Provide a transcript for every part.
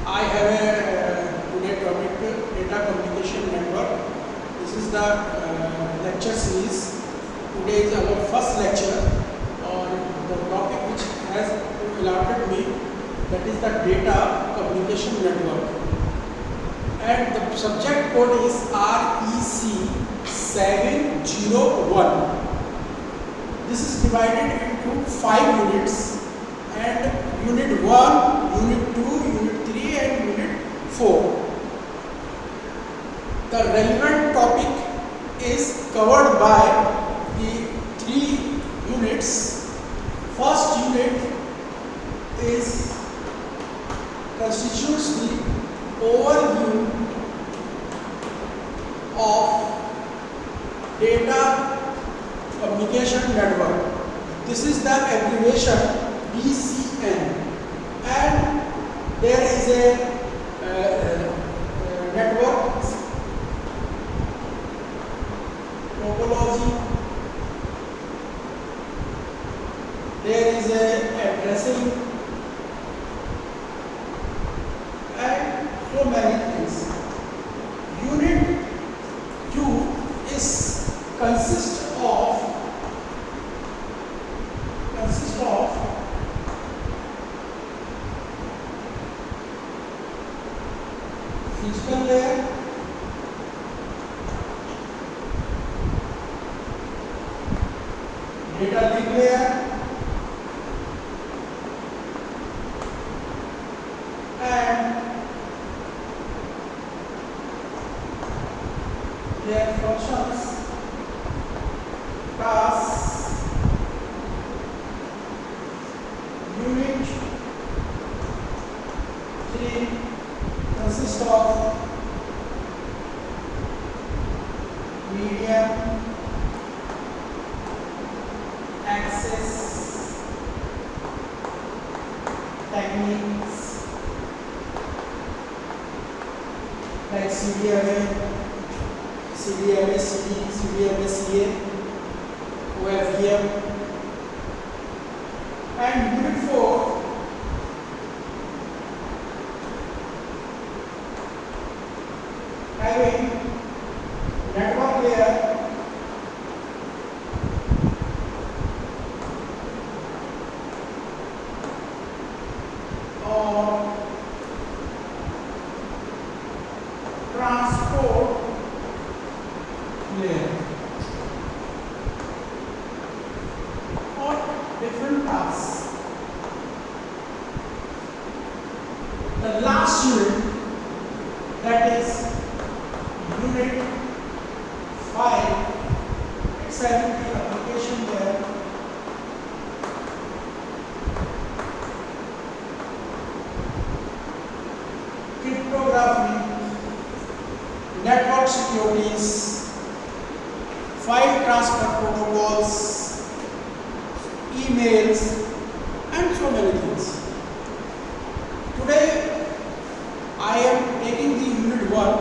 I have a today topic data communication network. This is the lecture series. Today is our first lecture on the topic which has allotted me, that is the data communication network. And the subject code is REC 701. This is divided into 5 units, and unit 1, unit 2, unit 3 and unit 4. The relevant topic is covered by the 3 units. First unit constitutes the overview of data communication network. This is the abbreviation Dcn, and there is a network topology, there is a addressing, and so many things. Unit 2 consists of physical layer, data link layer, and their functions, tasks. Unit 3 consists of medium, access, techniques like CDMA, CA, OFDM, and unit 4 having network layer, or transport layer, or different tasks. The last unit, that is unit 5, it's having the application layer, cryptography, network securities, file transfer protocols, emails, and so many things. Today I am taking the unit 1,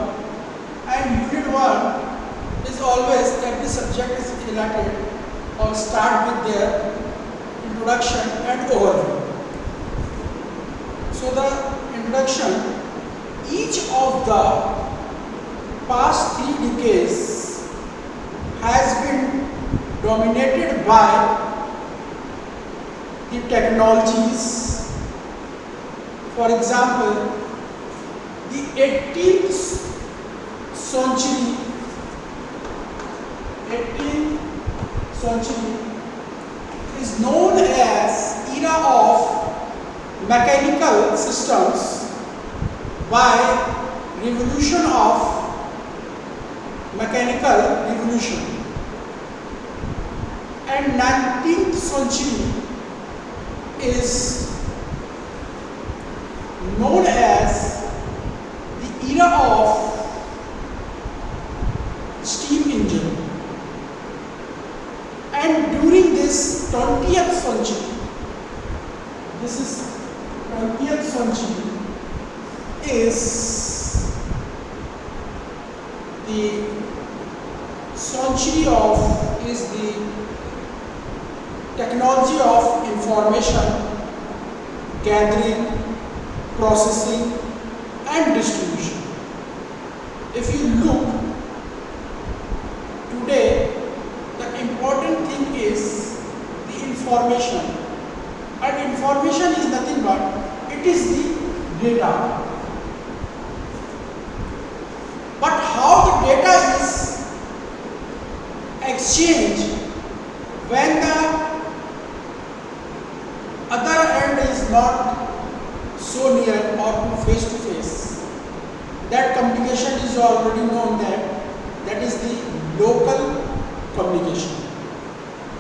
and unit 1 is always, every subject is allotted or start with their introduction and overview. So the introduction, each of the past 3 decades has been dominated by the technologies. For example, the 18th century is known as era of mechanical systems by revolution of mechanical revolution, and 19th century is known as the era of steam engine. And during this 20th century, this is 20th century, is the century of, is the technology of information gathering, processing, and distribution. If you look today, the important thing is the information, and information is nothing but it is the data. But how the data is exchanged when the other end is not so near or face to face, that communication is already known, that is the local communication.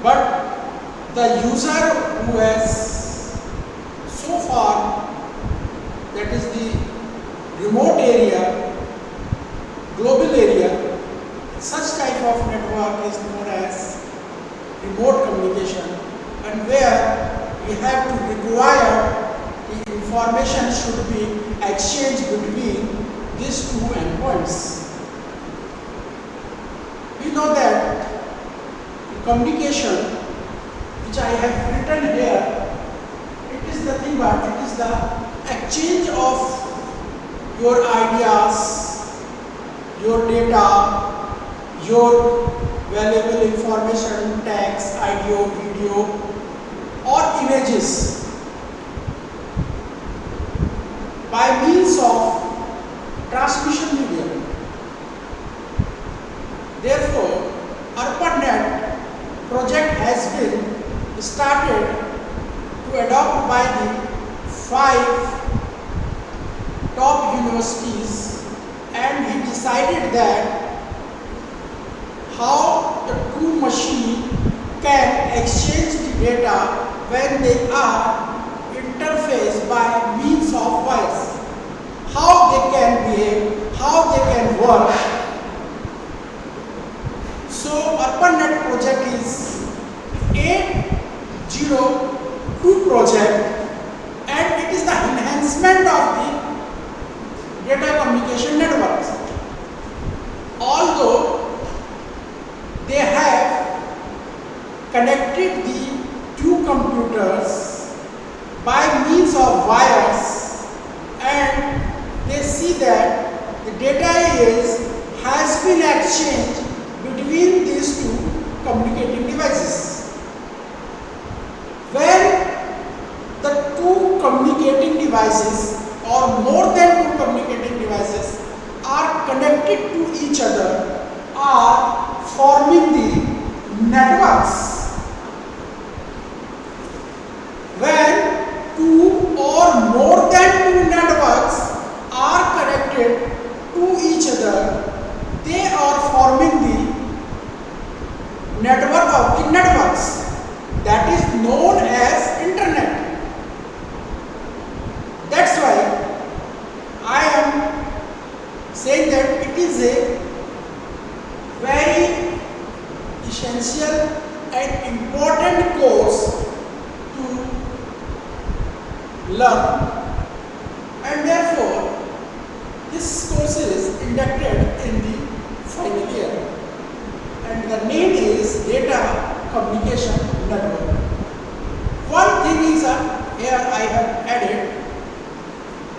But the user who has so far, that is the remote area, global area, such type of network is known as remote communication, and where we have to require the information should be exchanged between these two endpoints. We know that the communication which I have written here, it is nothing but it is the exchange of your ideas, your data, your valuable information, text, audio, video, or images by means of transmission medium. Therefore, ARPANET project has been started to adopt by the 5 top universities, and he decided that how the two machines can exchange the data when they are interfaced by means of voice, how they can behave, how they can work. So ARPANET project is 802 project, and it is the enhancement of the data communication networks. Although they have connected the two computers by means of wires, and they see that the data has been exchanged between these two communicating devices. When the two communicating devices or more than two communicating devices are connected to each other, are forming the networks. When two or more than two networks are connected to each other, they are forming the network of the networks, that is known as internet. That's why I am saying that it is a very essential and important course to learn, and therefore this course is inducted in the final year, and the name is Data Communication Network. One thing is here I have added,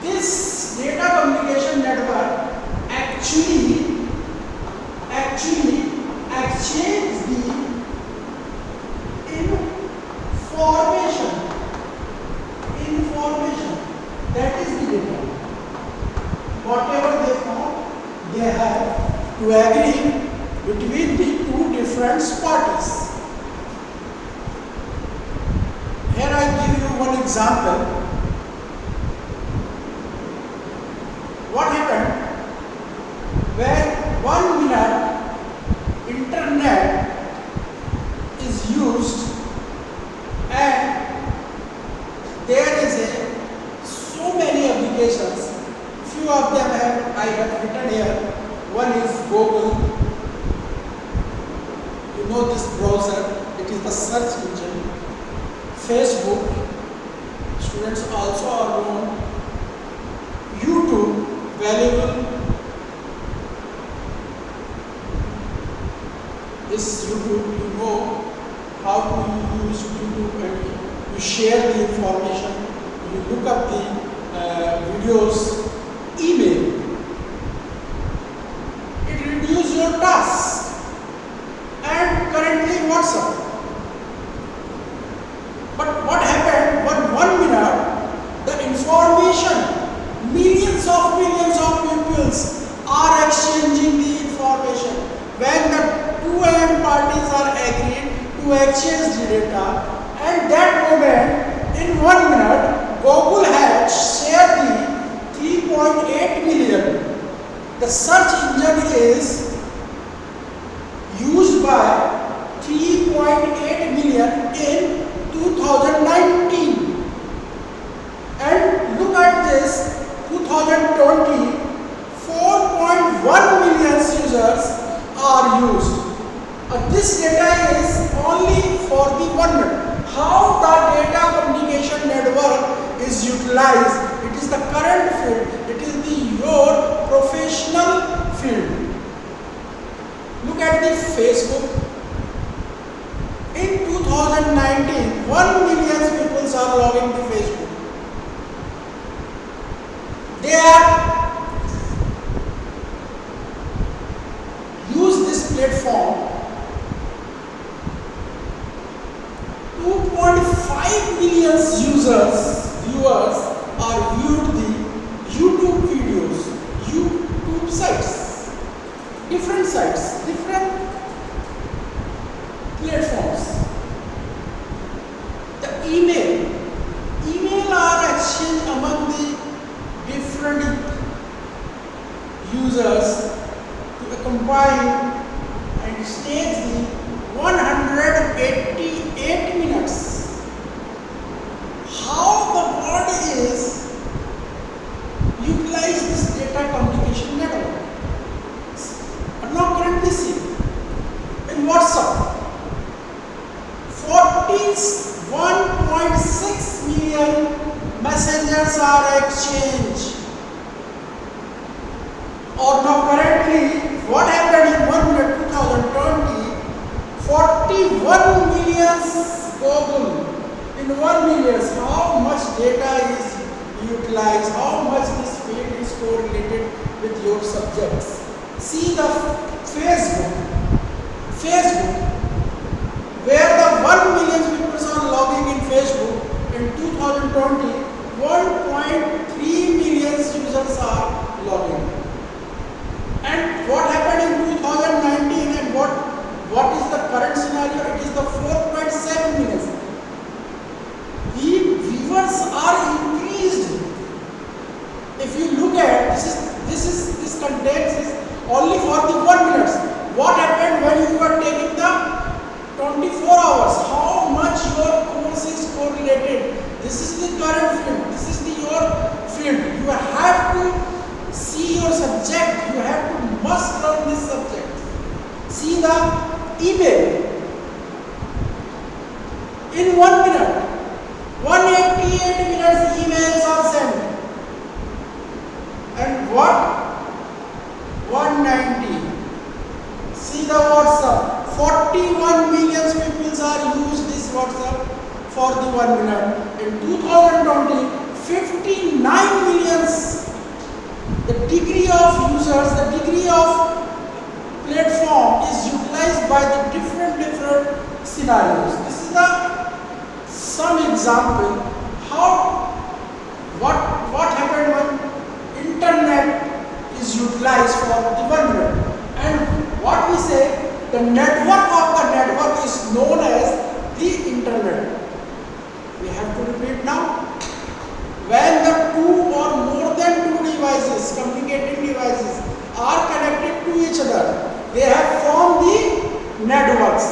this data communication network actually exchanges the information, that is the data. Whatever they found, they have to agree between the two different parties. Here I give you one example. What happened when 1 minute internet is used, and there is so many applications. Few of them I have written here. One is Google. You know this browser, it is the search engine. Facebook, students also are known. YouTube, valuable. This YouTube, you know how to use YouTube, and you share the information, you look up the videos. Email. The search engine is used by 3.8 million in 2019. And look at this, 2020, 4.1 million users are used. This data is only for the 1 minute. How the data communication network is utilized? It is the current field. It is your professional field. Look at the Facebook. In 2019, 1 million people are logging to Facebook. They are use this platform. 2.5 million viewers are viewed the YouTube videos, YouTube sites, different platforms. The email are exchanged among the different users to combine and stage the 188 minutes. How the world is utilize this data communication network? I'm not currently seeing in WhatsApp. 41.6 million messengers are exchanged. Or now currently, what happened in 1 minute 2020? 41 million Google in 1 million. How much data is utilized? How much this field is correlated with your subjects? See the Facebook, where the 1 million people are logging in Facebook in 2020, 1.3 million users are logging. And what happened in 2019 and what is the current scenario? It is the 4.7 million. The viewers are increased. If you look at this context is only for the 1 minute. What happened when you are taking the 24 hours? How much your course is correlated? This is the current field. This is your field. You have to see your subject. You have to must learn this subject. See the email. In 1 minute, 188 minutes emails are sent. And what? 190. See the WhatsApp. 41 million people are used this WhatsApp for the 1 minute. In 2020, 59 millions. The degree of users, the degree of platform is utilized by the different scenarios. This is some example how what happened when internet is utilized for the 1 minute. And what we say, the network of the network is known as the internet. We have to repeat now. When the two or more than two devices, communicating devices, are connected to each other, they have formed the networks.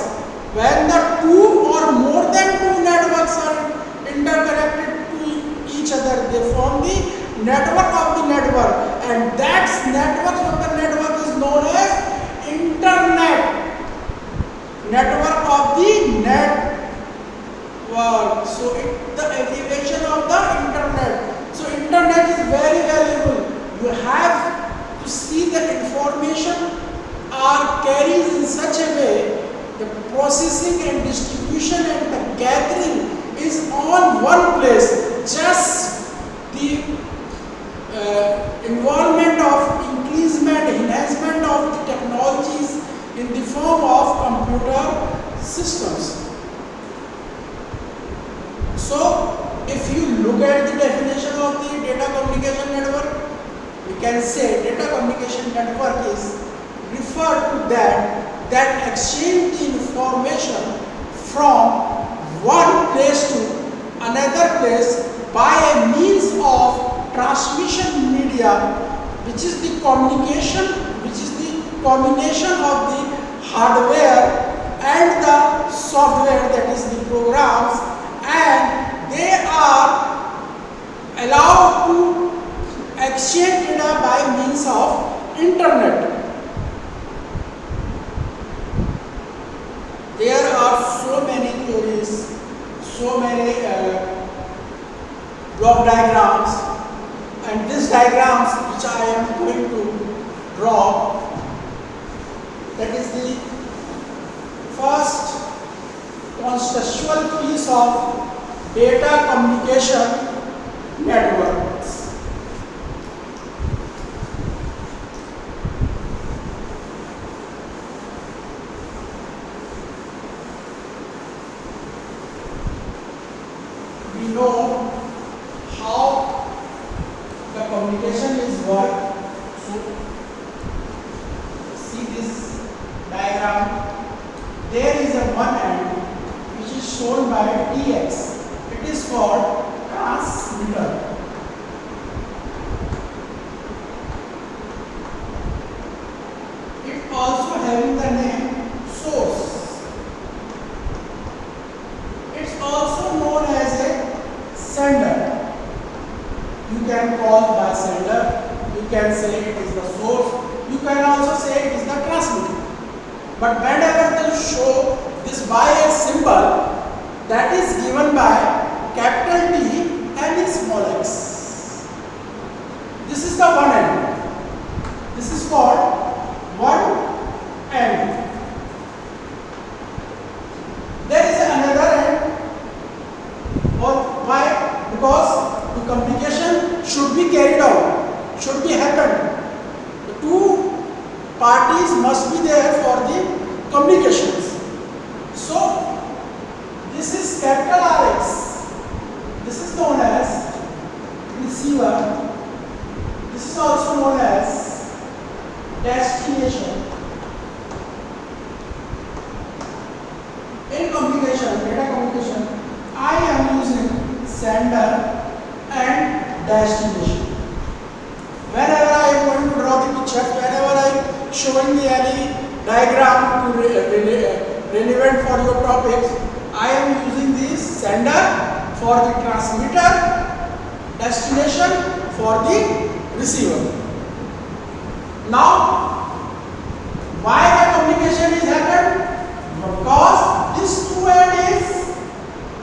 When the two or more than two networks are interconnected to each other, they form the network of the network, and that network of the network is known as internet. Network of the network. So the abbreviation of the internet. So internet is very valuable. You have to see the information are carried in such a way, the processing and distribution and the gathering is on one place. Just the involvement of increasement, enhancement of the technologies in the form of computer systems. So, if you look at the definition of the data communication network, we can say data communication network is referred to that exchange the information from one place to another place by a means of transmission media which is the communication, which is the combination of the hardware and the software, that is the programs, and they are allowed to exchange data by means of internet. There are so many theories, so many block diagrams, and these diagrams which I am going to draw, that is the first conceptual piece of data communication networks. We know how the communication is work. So see this diagram. There is a one end which is shown by Tx. It is called transmitter. It also having the name source. It's also known as a sender. You can call by sender. You can say it is the source. You can also say it is the transmitter. But whenever they show this by a symbol, that is given by capital T and small x. This is the one end. This is called one end. There is another end. Or why? Because the communication should be carried out, should be happened. The two parties must be there for the communications. So this is capital Rx. This is known as receiver. This is also known as destination. In communication, data communication, I am using sender and destination. Whenever I am going to draw the picture, whenever I am showing the any diagram to relevant for your topics, I am using this sender for the transmitter, destination for the receiver. Now, why the communication is happened? Because this two end is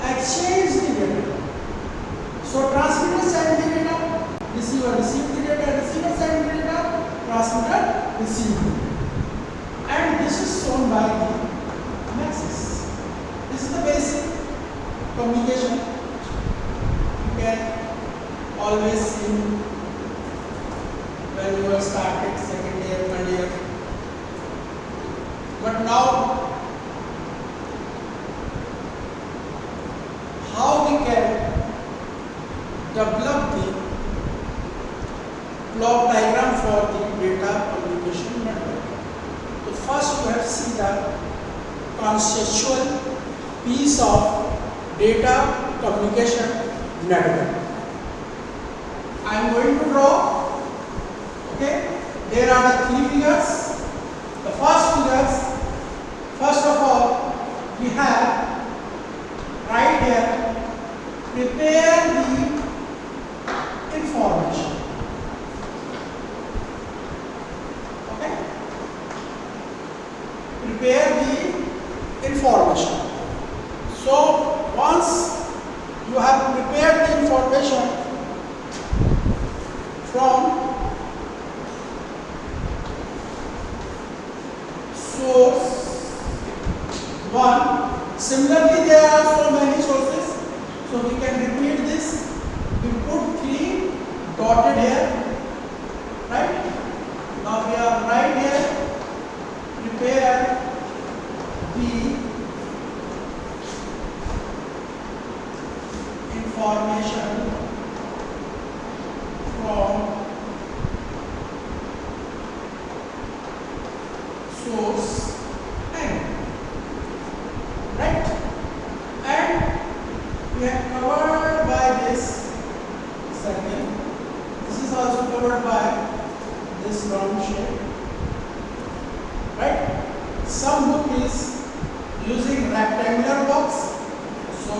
exchange the data. So transmitter send the data, receiver receive the data, receiver send the data, transmitter receive. And this is shown by the axis. This is the basic communication. You can always see when you are started second year, third year. But now, how we can develop the block diagram for the data communication network? So first you have to see the conceptual piece of data communication network. I am going to draw. Okay, there are the three figures. The first figures, first of all, we have right here, prepare the information. Okay, prepare the information. So once you have prepared the information from source 1, similarly there are so many sources, so we can repeat this. We put 3 dotted here, right? Now we are right here, prepare the information from source n, right? And we have covered by this circle. This is also covered by this round shape, right? Some book is using rectangular box, so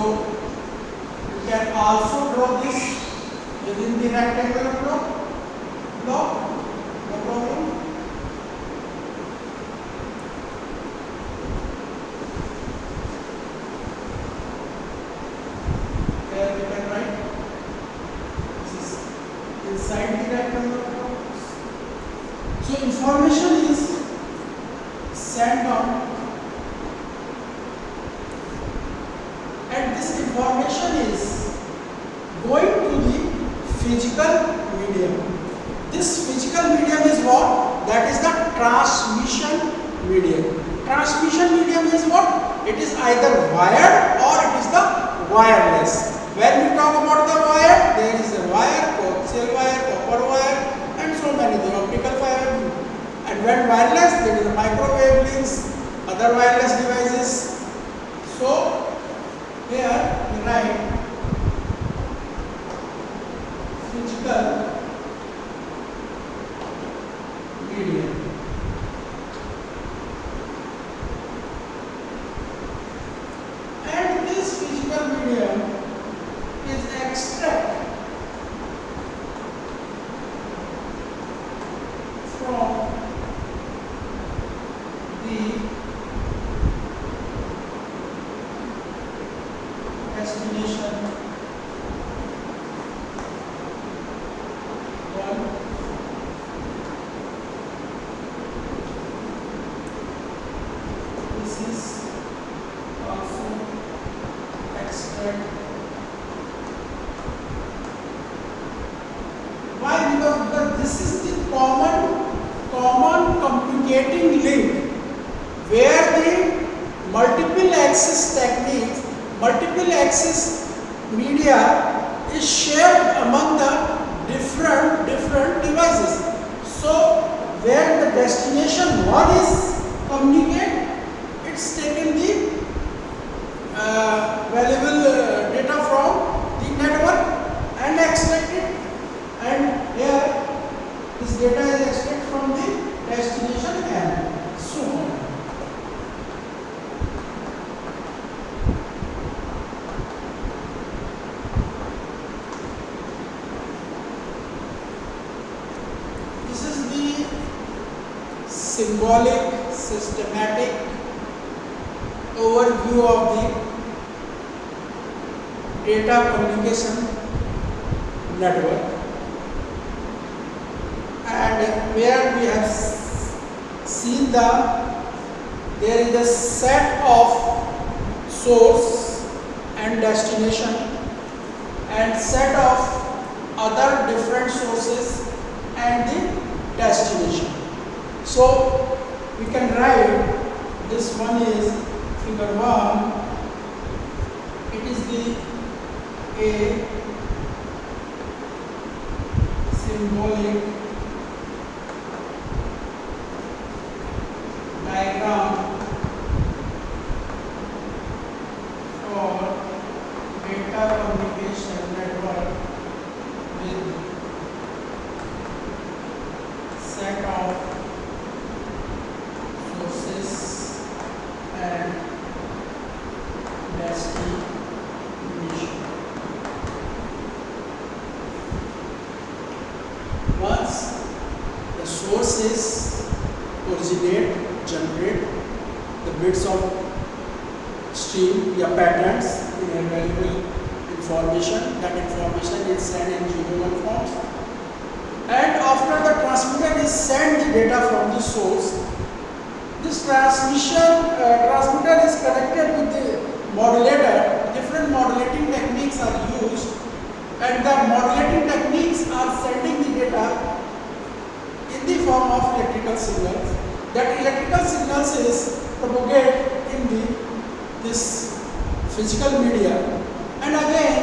you can also draw this within the rectangular block, no problem. Here we can write this is inside the rectangular box. So information is sent on, and this information is going to the physical medium. This physical medium is what? That is the transmission medium. Transmission medium is what? It is either wired or it is the wireless. When we talk about the wire, there is a wire, coaxial wire, copper wire, and so many, the optical fiber. And when wireless, there is a microwave links, other wireless devices. So here we write physical medium. And this physical medium is extracted from the destination one. This is also extract. Why? Because this is the common communicating link where the multiple access techniques, multiple access media is shared among the different devices. So where the destination one is communicate, it's taken the valuable data from the network and extracted, and here this data is extracted from the destination and so on. This is the symbolic, systematic overview of the data communication network, and where we have seen there is a set of source and destination and set of other different sources and the destination. So we can write this one is figure 1. It is the a symbolic diagram for data communication network with set of sources and destination. Once the sources originate, generate the bits of stream or patterns in a valuable information, that information is sent in GUI forms, and after the transmitter is sent the data from the source, this transmitter is connected with the modulator. Different modulating techniques are used, and the modulating techniques are sending the data in the form of electrical signals. That electrical signals is propagated in this physical media, and again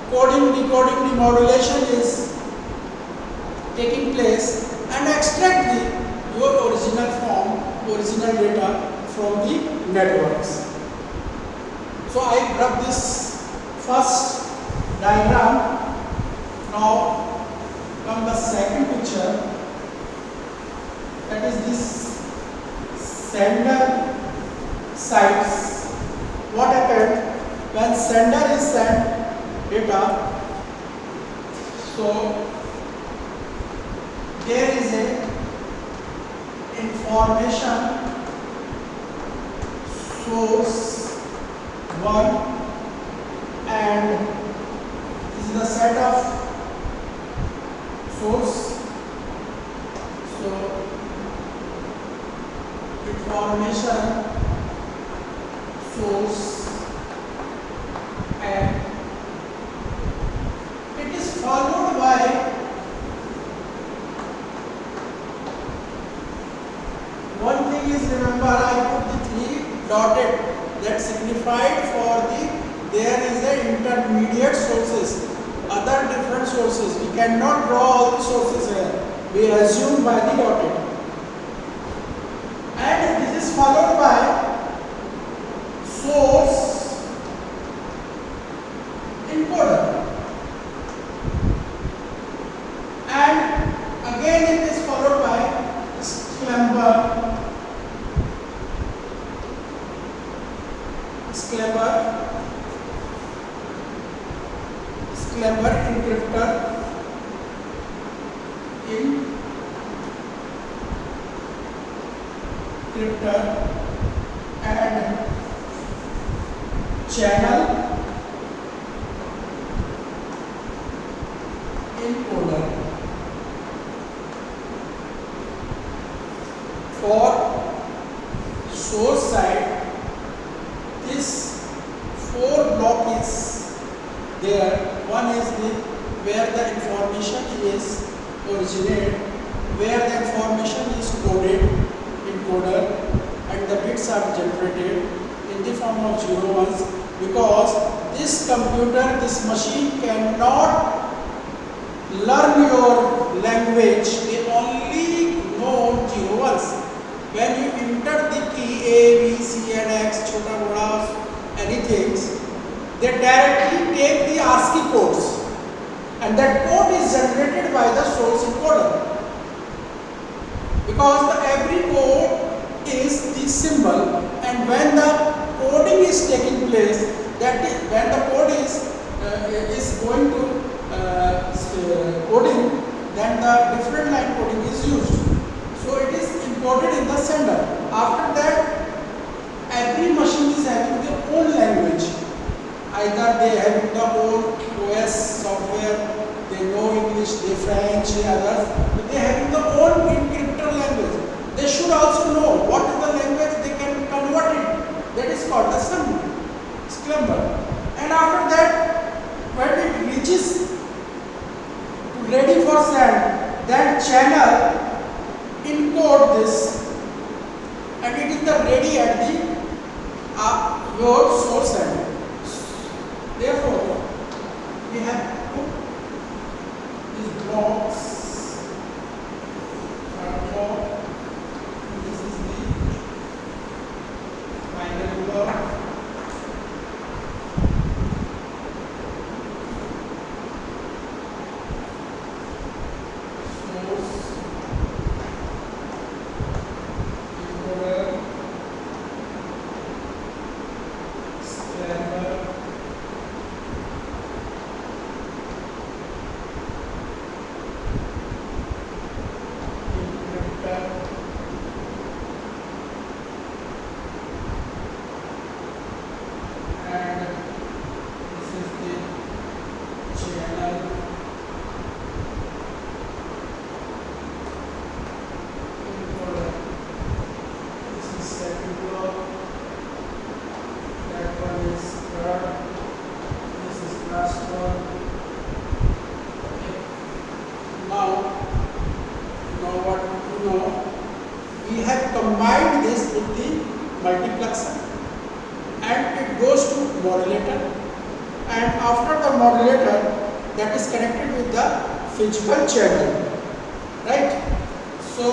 coding, decoding, demodulation is taking place and extract your original form, original data from the networks. So I grab this first diagram. Now come the second picture. that is this sender sites. What happened when sender is sent data? So there is a information source 1 and this is the set of source. So information source and it is followed by one thing is, remember I put the 3 dotted that signified for the there is a intermediate sources, other different sources. We cannot draw all the sources here. We assume by the dotted. And this is followed by source encoder. And again it is followed by sclamber encryptor and channel encoder. For source side, this 4 block is there. One is where the information is originated, where the information is coded, encoder, and the bits are generated in the form of 0 1s, because this computer, this machine cannot learn your language. They only know 0 1s. When you enter the key A, B, C and X, chota boda, anything, they directly take the ASCII codes and that code is generated by the source encoder, because every code is the symbol, and when the coding is taking place, that is when the code is going to coding, then the different line coding is used. So it is encoded in the sender. After that, every machine is having their own language. Either they have their own OS software, they know English, they French, they others, but they have their own encryptor language. They should also know what is the language they can convert it. That is called the sclamber. And after that, when it reaches ready for send, then channel encode this, and it is the ready at the your source end. Therefore, we have put these blocks. Block. This is the final block. We have combined this with the multiplexer and it goes to modulator, and after the modulator that is connected with the physical channel, right? So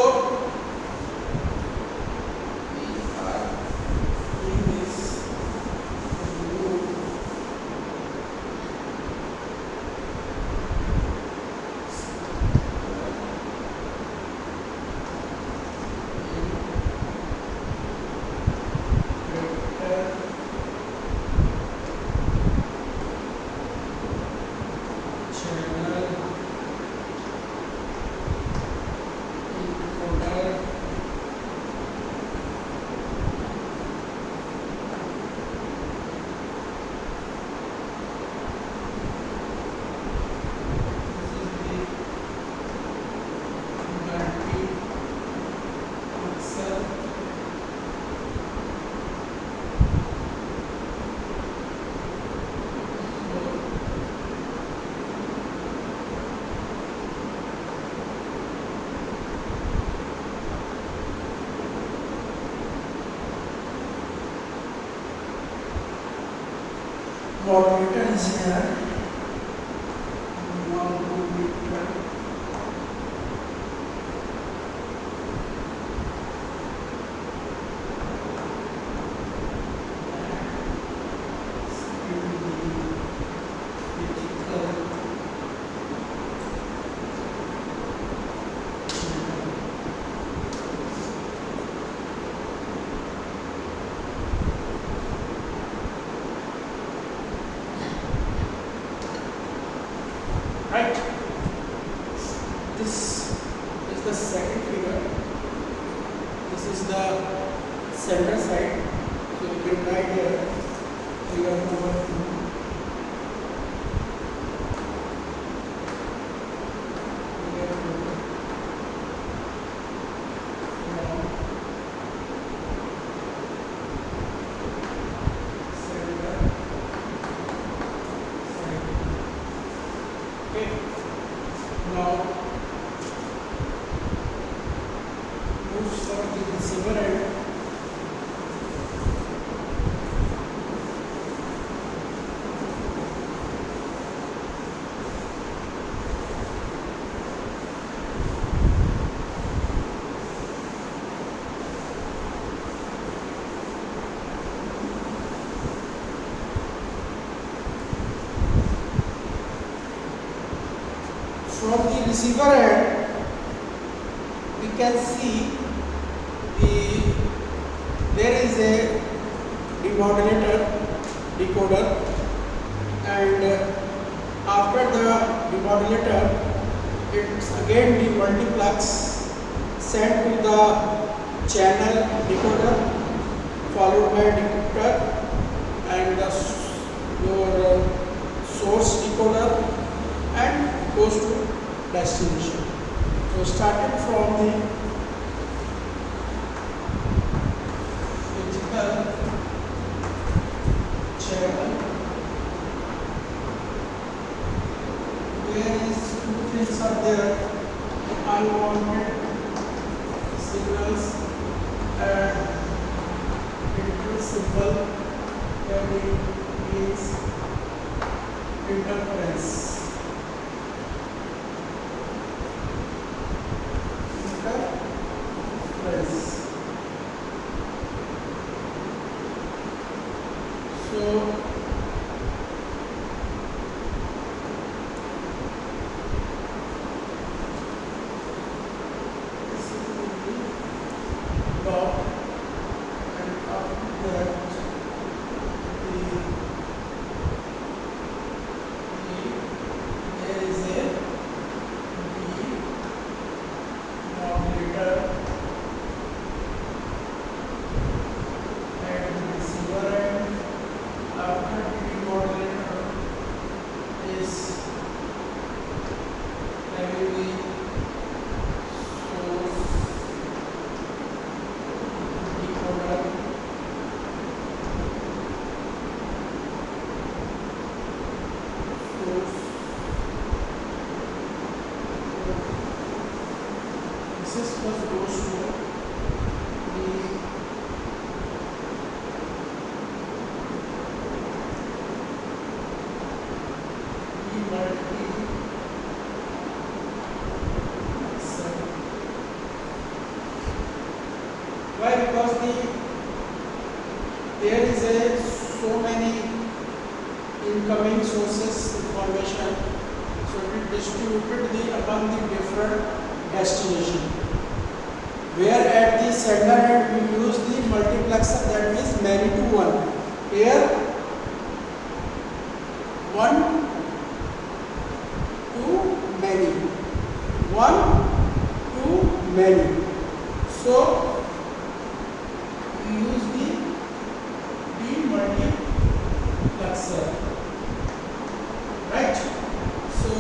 modulator is here. Modulator. Right. This is the second figure. This is the center side. So you can write here figure number 2. Now moves from the receiver end. From the receiver end, we can see there is a demodulator decoder, and after the demodulator, it's again demultiplex sent to the channel decoder, followed by decoder and your source decoder, and goes to destination. So started from the physical channel, where is two things are there: unwanted signals and interest symbol, that means interference. So this is the block, and after that there is a demodulator and the receiver end. After the demodulator is having the source decoder, this is first goes to the why? Because there is so many incoming sources information, so it distributed among the different destination. Where at the sender end we use the multiplexer, that means many to one. Here 1 to many, 1 to many. So we use the demultiplexer, right? So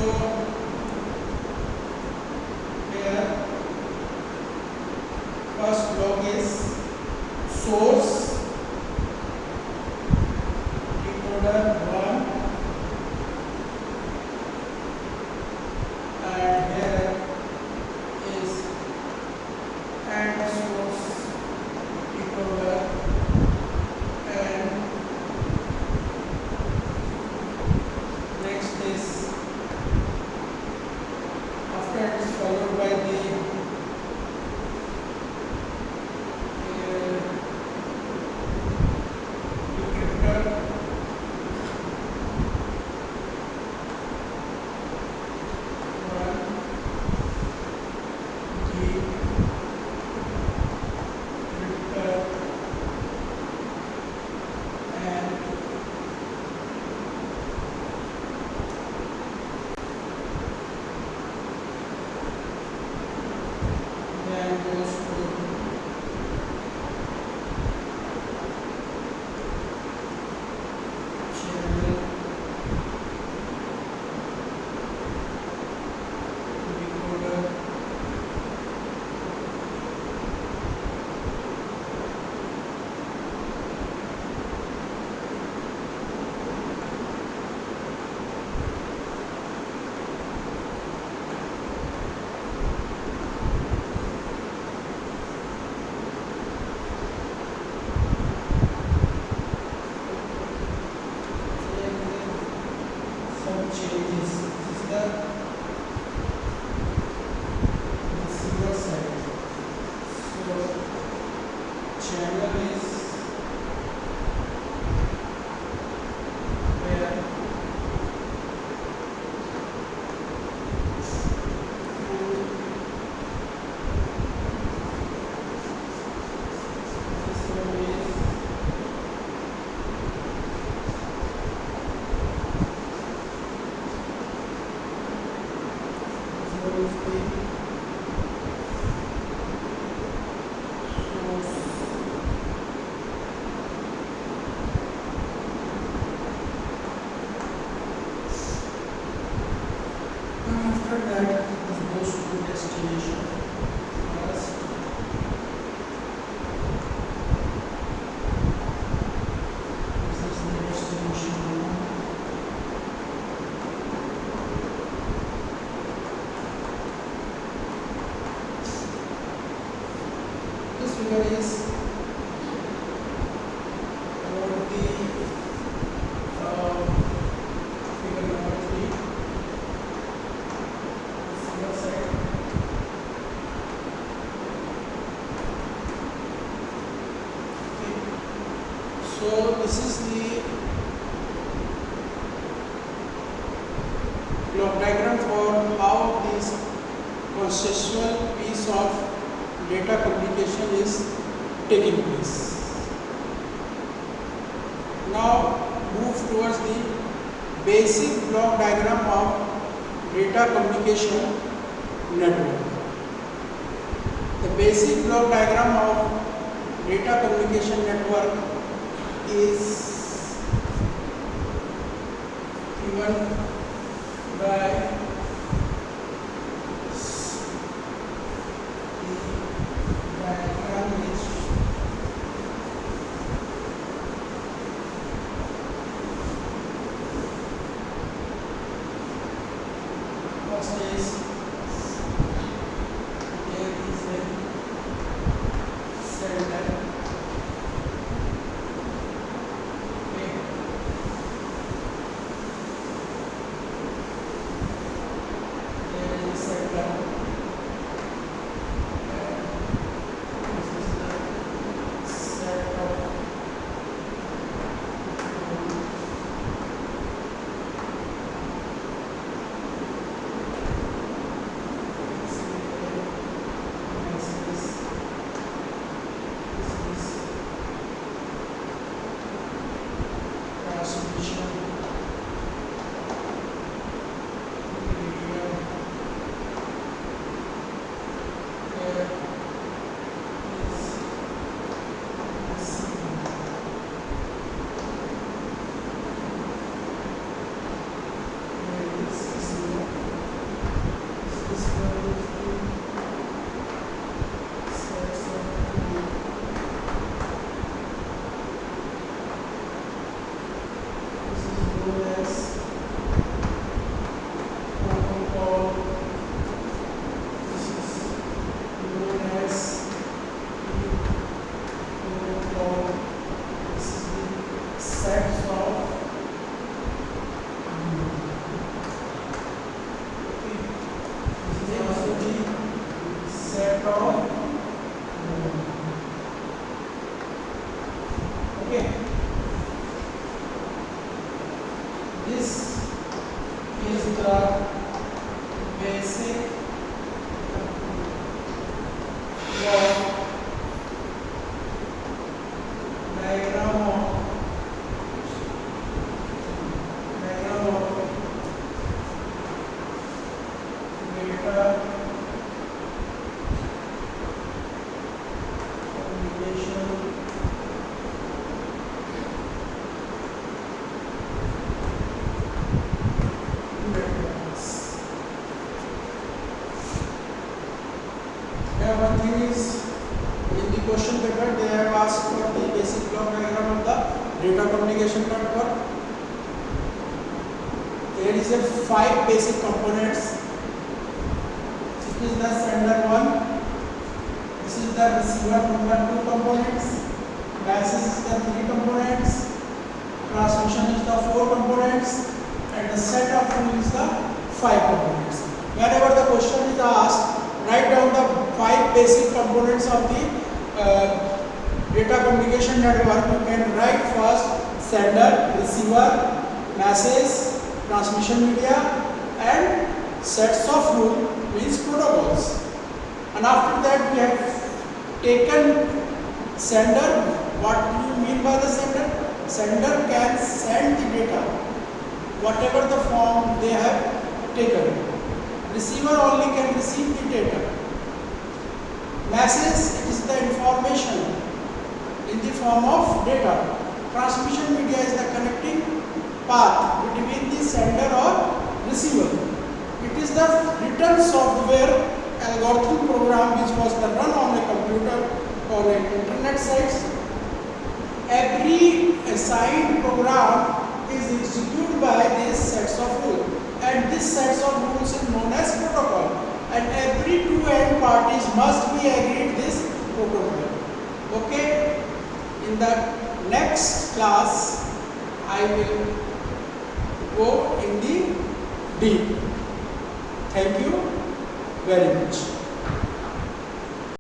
here first block is source decoder 1, and here is and source decoder and and goes to channel decoder. Some changes. This is the receiver side. So channel is where this one is after that this goes to destination. First, this is the destination. This figure is about the figure number 3. Receiver side. Okay. So this is the block diagram for how this conceptual piece of data communication is taking place. Now move towards the basic block diagram of data communication network. The basic block diagram of data communication network is given by diagram is first is there is a center. Okay. one thing is, in the question paper they have asked for the basic block diagram of the data communication network. There is a 5 basic components. This is the sender 1, this is the receiver number 2 components, message is the 3 components, transmission is the 4 components, and the set of rule is the 5 components. Whenever the question is asked, write down the 5 basic components of the data communication network. You can write first sender, receiver, message, transmission media, and sets of rule means protocols. And after that we have taken sender. What do you mean by the sender? Sender can send the data, whatever the form they have taken. Receiver only can receive the data. Message, it is the information in the form of data. Transmission media is the connecting path between the sender or receiver. It is the written software algorithm program which was run on a computer or an internet site. Every assigned program is executed by these sets of rules, and this sets of rules is known as protocol, and every two end parties must be agreed this protocol. Okay, in the next class I will go in the deep. Thank you very much.